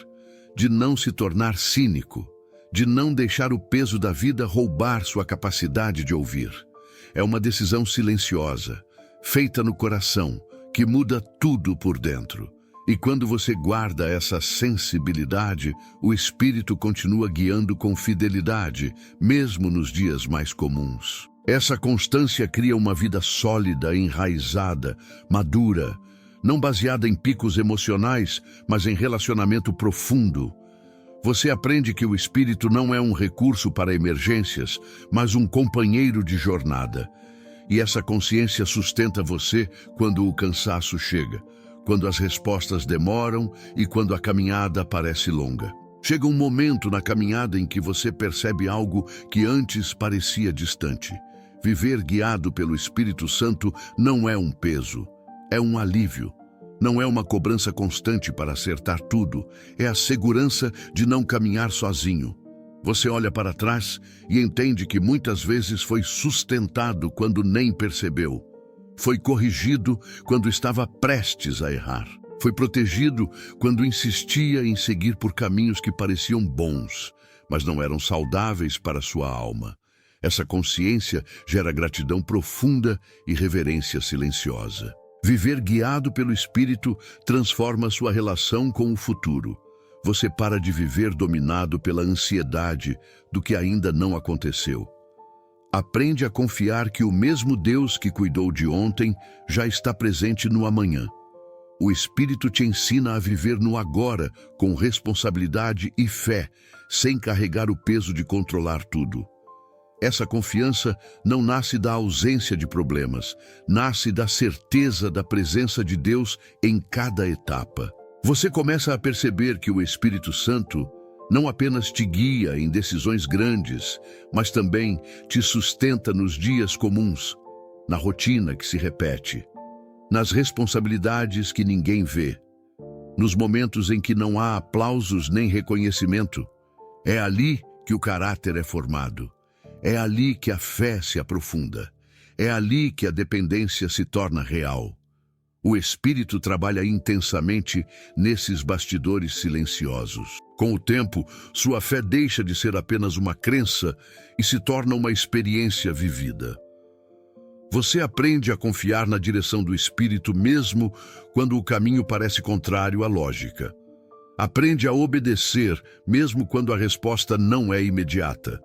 de não se tornar cínico, de não deixar o peso da vida roubar sua capacidade de ouvir. É uma decisão silenciosa, feita no coração, que muda tudo por dentro. E quando você guarda essa sensibilidade, o Espírito continua guiando com fidelidade, mesmo nos dias mais comuns. Essa constância cria uma vida sólida, enraizada, madura, não baseada em picos emocionais, mas em relacionamento profundo. Você aprende que o Espírito não é um recurso para emergências, mas um companheiro de jornada. E essa consciência sustenta você quando o cansaço chega, quando as respostas demoram e quando a caminhada parece longa. Chega um momento na caminhada em que você percebe algo que antes parecia distante. Viver guiado pelo Espírito Santo não é um peso, é um alívio. Não é uma cobrança constante para acertar tudo, é a segurança de não caminhar sozinho. Você olha para trás e entende que muitas vezes foi sustentado quando nem percebeu. Foi corrigido quando estava prestes a errar. Foi protegido quando insistia em seguir por caminhos que pareciam bons, mas não eram saudáveis para sua alma. Essa consciência gera gratidão profunda e reverência silenciosa. Viver guiado pelo Espírito transforma sua relação com o futuro. Você para de viver dominado pela ansiedade do que ainda não aconteceu. Aprende a confiar que o mesmo Deus que cuidou de ontem já está presente no amanhã. O Espírito te ensina a viver no agora com responsabilidade e fé, sem carregar o peso de controlar tudo. Essa confiança não nasce da ausência de problemas, nasce da certeza da presença de Deus em cada etapa. Você começa a perceber que o Espírito Santo não apenas te guia em decisões grandes, mas também te sustenta nos dias comuns, na rotina que se repete, nas responsabilidades que ninguém vê, nos momentos em que não há aplausos nem reconhecimento. É ali que o caráter é formado. É ali que a fé se aprofunda. É ali que a dependência se torna real. O Espírito trabalha intensamente nesses bastidores silenciosos. Com o tempo, sua fé deixa de ser apenas uma crença e se torna uma experiência vivida. Você aprende a confiar na direção do Espírito mesmo quando o caminho parece contrário à lógica. Aprende a obedecer mesmo quando a resposta não é imediata.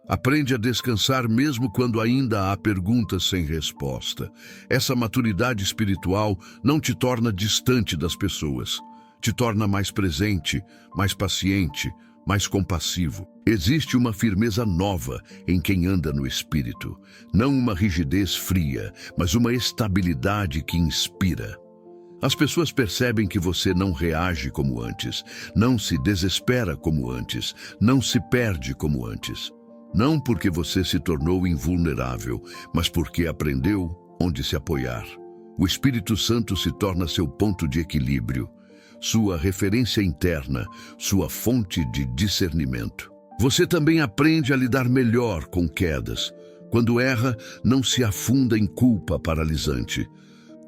Aprende a descansar mesmo quando ainda há perguntas sem resposta. Essa maturidade espiritual não te torna distante das pessoas. Te torna mais presente, mais paciente, mais compassivo. Existe uma firmeza nova em quem anda no Espírito. Não uma rigidez fria, mas uma estabilidade que inspira. As pessoas percebem que você não reage como antes, não se desespera como antes, não se perde como antes. Não porque você se tornou invulnerável, mas porque aprendeu onde se apoiar. O Espírito Santo se torna seu ponto de equilíbrio, sua referência interna, sua fonte de discernimento. Você também aprende a lidar melhor com quedas. Quando erra, não se afunda em culpa paralisante.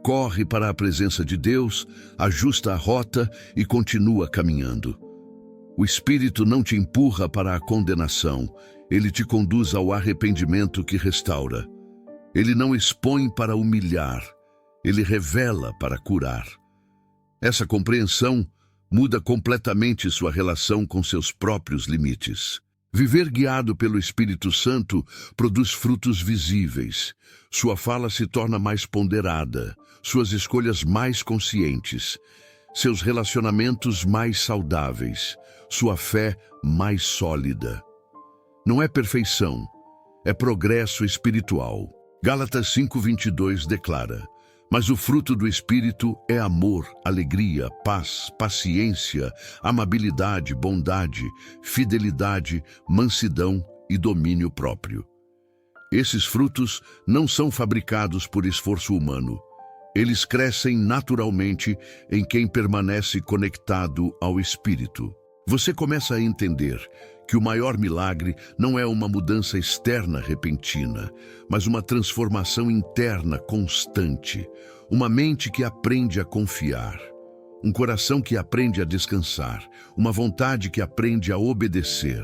Corre para a presença de Deus, ajusta a rota e continua caminhando. O Espírito não te empurra para a condenação, Ele te conduz ao arrependimento que restaura. Ele não expõe para humilhar, ele revela para curar. Essa compreensão muda completamente sua relação com seus próprios limites. Viver guiado pelo Espírito Santo produz frutos visíveis. Sua fala se torna mais ponderada, suas escolhas mais conscientes, seus relacionamentos mais saudáveis, sua fé mais sólida. Não é perfeição, é progresso espiritual. Gálatas 5:22 declara: mas o fruto do Espírito é amor, alegria, paz, paciência, amabilidade, bondade, fidelidade, mansidão e domínio próprio. Esses frutos não são fabricados por esforço humano. Eles crescem naturalmente em quem permanece conectado ao Espírito. Você começa a entender que o maior milagre não é uma mudança externa repentina, mas uma transformação interna constante, uma mente que aprende a confiar, um coração que aprende a descansar, uma vontade que aprende a obedecer.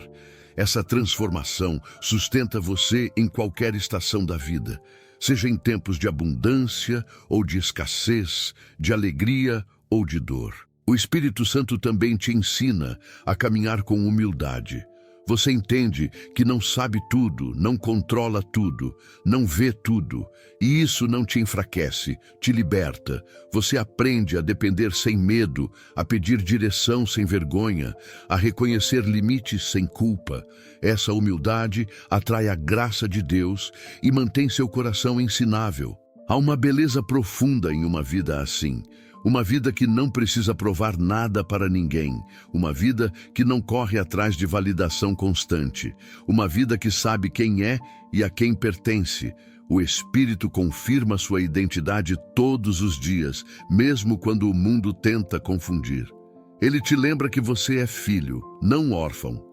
Essa transformação sustenta você em qualquer estação da vida, seja em tempos de abundância ou de escassez, de alegria ou de dor. O Espírito Santo também te ensina a caminhar com humildade. Você entende que não sabe tudo, não controla tudo, não vê tudo, e isso não te enfraquece, te liberta. Você aprende a depender sem medo, a pedir direção sem vergonha, a reconhecer limites sem culpa. Essa humildade atrai a graça de Deus e mantém seu coração ensinável. Há uma beleza profunda em uma vida assim. Uma vida que não precisa provar nada para ninguém. Uma vida que não corre atrás de validação constante. Uma vida que sabe quem é e a quem pertence. O Espírito confirma sua identidade todos os dias, mesmo quando o mundo tenta confundir. Ele te lembra que você é filho, não órfão,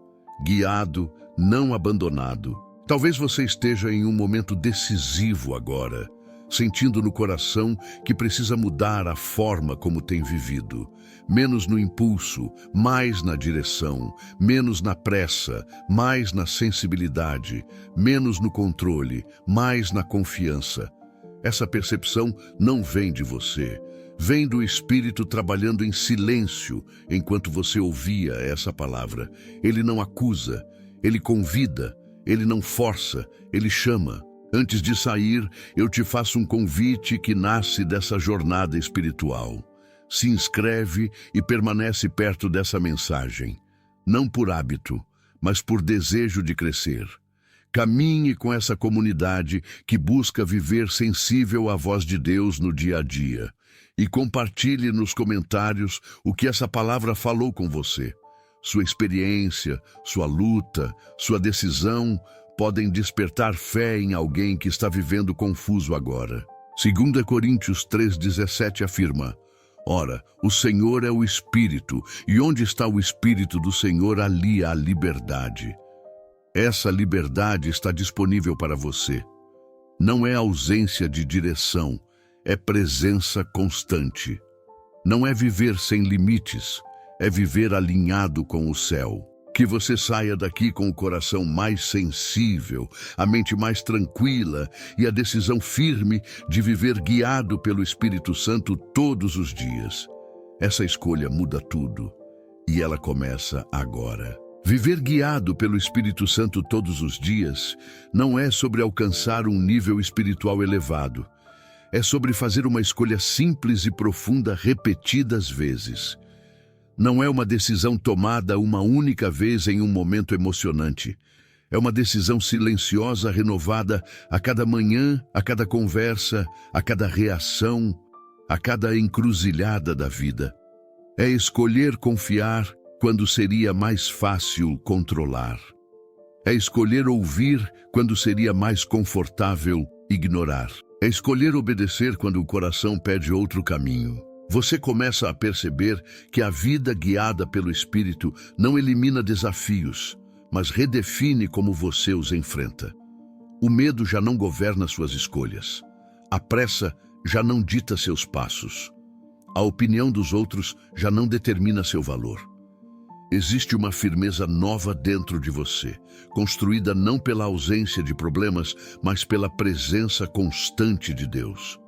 guiado, não abandonado. Talvez você esteja em um momento decisivo agora, sentindo no coração que precisa mudar a forma como tem vivido. Menos no impulso, mais na direção. Menos na pressa, mais na sensibilidade. Menos no controle, mais na confiança. Essa percepção não vem de você. Vem do Espírito trabalhando em silêncio enquanto você ouvia essa palavra. Ele não acusa, ele convida, ele não força, ele chama. Antes de sair, eu te faço um convite que nasce dessa jornada espiritual. Se inscreve e permanece perto dessa mensagem. Não por hábito, mas por desejo de crescer. Caminhe com essa comunidade que busca viver sensível à voz de Deus no dia a dia. E compartilhe nos comentários o que essa palavra falou com você. Sua experiência, sua luta, sua decisão podem despertar fé em alguém que está vivendo confuso agora. 2 Coríntios 3,17 afirma: ora, o Senhor é o Espírito, e onde está o Espírito do Senhor, ali há liberdade. Essa liberdade está disponível para você. Não é ausência de direção, é presença constante. Não é viver sem limites, é viver alinhado com o céu. Que você saia daqui com o coração mais sensível, a mente mais tranquila e a decisão firme de viver guiado pelo Espírito Santo todos os dias. Essa escolha muda tudo e ela começa agora. Viver guiado pelo Espírito Santo todos os dias não é sobre alcançar um nível espiritual elevado. É sobre fazer uma escolha simples e profunda repetidas vezes. Não é uma decisão tomada uma única vez em um momento emocionante. É uma decisão silenciosa renovada a cada manhã, a cada conversa, a cada reação, a cada encruzilhada da vida. É escolher confiar quando seria mais fácil controlar. É escolher ouvir quando seria mais confortável ignorar. É escolher obedecer quando o coração pede outro caminho. Você começa a perceber que a vida guiada pelo Espírito não elimina desafios, mas redefine como você os enfrenta. O medo já não governa suas escolhas. A pressa já não dita seus passos. A opinião dos outros já não determina seu valor. Existe uma firmeza nova dentro de você, construída não pela ausência de problemas, mas pela presença constante de Deus.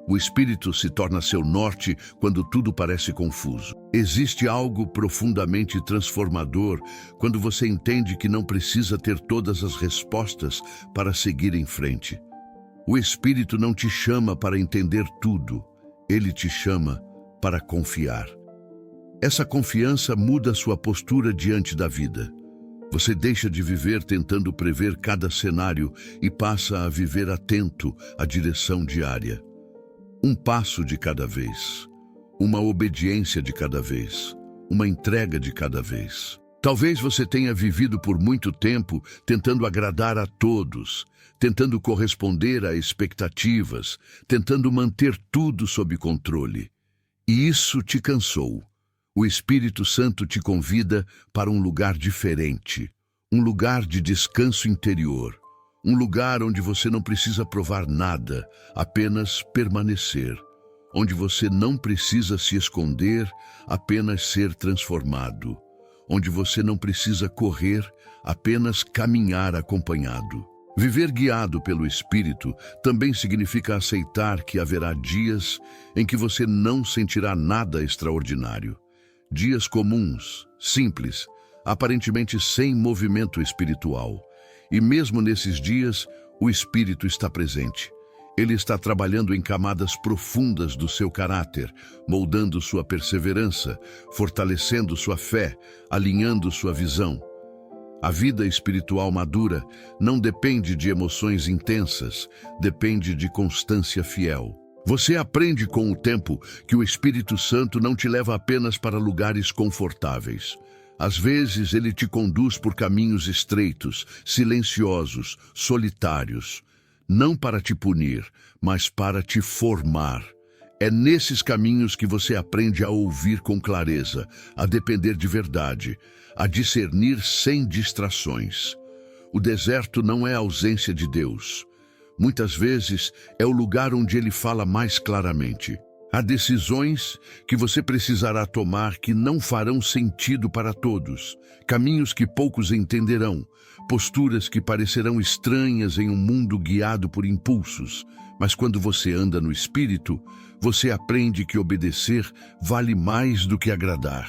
O Espírito se torna seu norte quando tudo parece confuso. Existe algo profundamente transformador quando você entende que não precisa ter todas as respostas para seguir em frente. O Espírito não te chama para entender tudo, ele te chama para confiar. Essa confiança muda sua postura diante da vida. Você deixa de viver tentando prever cada cenário e passa a viver atento à direção diária. Um passo de cada vez, uma obediência de cada vez, uma entrega de cada vez. Talvez você tenha vivido por muito tempo tentando agradar a todos, tentando corresponder a expectativas, tentando manter tudo sob controle. E isso te cansou. O Espírito Santo te convida para um lugar diferente, um lugar de descanso interior, um lugar onde você não precisa provar nada, apenas permanecer, onde você não precisa se esconder, apenas ser transformado, onde você não precisa correr, apenas caminhar acompanhado. Viver guiado pelo Espírito também significa aceitar que haverá dias em que você não sentirá nada extraordinário. Dias comuns, simples, aparentemente sem movimento espiritual. E mesmo nesses dias, o Espírito está presente. Ele está trabalhando em camadas profundas do seu caráter, moldando sua perseverança, fortalecendo sua fé, alinhando sua visão. A vida espiritual madura não depende de emoções intensas, depende de constância fiel. Você aprende com o tempo que o Espírito Santo não te leva apenas para lugares confortáveis. Às vezes, ele te conduz por caminhos estreitos, silenciosos, solitários. Não para te punir, mas para te formar. É nesses caminhos que você aprende a ouvir com clareza, a depender de verdade, a discernir sem distrações. O deserto não é a ausência de Deus. Muitas vezes é o lugar onde ele fala mais claramente. Há decisões que você precisará tomar que não farão sentido para todos, caminhos que poucos entenderão, posturas que parecerão estranhas em um mundo guiado por impulsos. Mas quando você anda no Espírito, você aprende que obedecer vale mais do que agradar,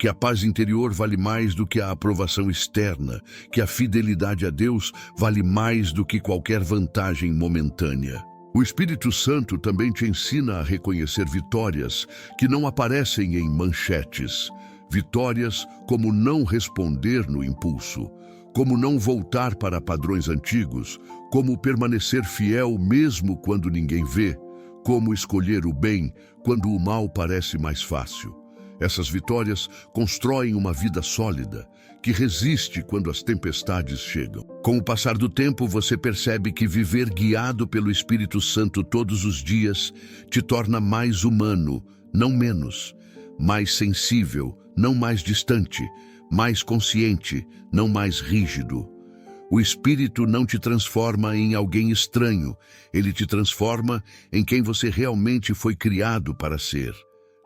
que a paz interior vale mais do que a aprovação externa, que a fidelidade a Deus vale mais do que qualquer vantagem momentânea. O Espírito Santo também te ensina a reconhecer vitórias que não aparecem em manchetes. Vitórias como não responder no impulso, como não voltar para padrões antigos, como permanecer fiel mesmo quando ninguém vê, como escolher o bem quando o mal parece mais fácil. Essas vitórias constroem uma vida sólida, que resiste quando as tempestades chegam. Com o passar do tempo, você percebe que viver guiado pelo Espírito Santo todos os dias te torna mais humano, não menos, mais sensível, não mais distante, mais consciente, não mais rígido. O Espírito não te transforma em alguém estranho, ele te transforma em quem você realmente foi criado para ser.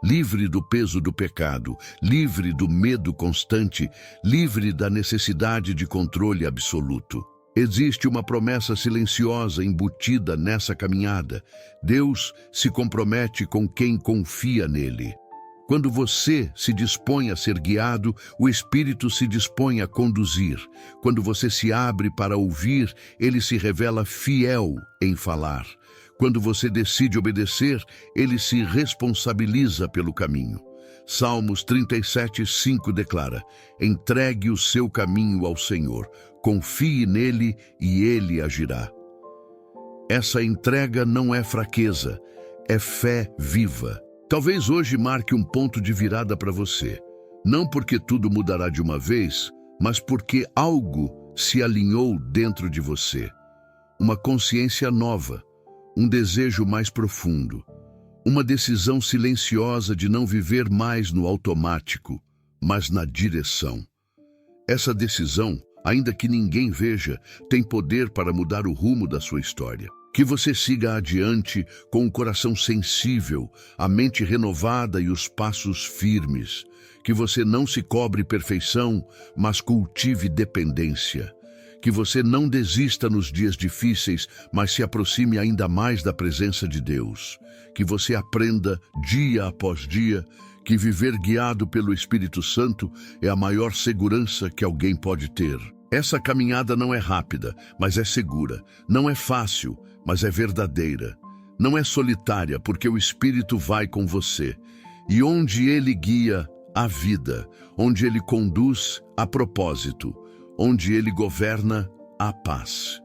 Livre do peso do pecado, livre do medo constante, livre da necessidade de controle absoluto. Existe uma promessa silenciosa embutida nessa caminhada. Deus se compromete com quem confia nele. Quando você se dispõe a ser guiado, o Espírito se dispõe a conduzir. Quando você se abre para ouvir, ele se revela fiel em falar. Quando você decide obedecer, ele se responsabiliza pelo caminho. Salmos 37:5 declara: entregue o seu caminho ao Senhor, confie nele e ele agirá. Essa entrega não é fraqueza, é fé viva. Talvez hoje marque um ponto de virada para você. Não porque tudo mudará de uma vez, mas porque algo se alinhou dentro de você. Uma consciência nova, um desejo mais profundo, uma decisão silenciosa de não viver mais no automático, mas na direção. Essa decisão, ainda que ninguém veja, tem poder para mudar o rumo da sua história. Que você siga adiante com o coração sensível, a mente renovada e os passos firmes. Que você não se cobre perfeição, mas cultive dependência. Que você não desista nos dias difíceis, mas se aproxime ainda mais da presença de Deus. Que você aprenda, dia após dia, que viver guiado pelo Espírito Santo é a maior segurança que alguém pode ter. Essa caminhada não é rápida, mas é segura. Não é fácil, mas é verdadeira. Não é solitária, porque o Espírito vai com você. E onde Ele guia, há vida. Onde Ele conduz, há propósito. Onde Ele governa, há paz.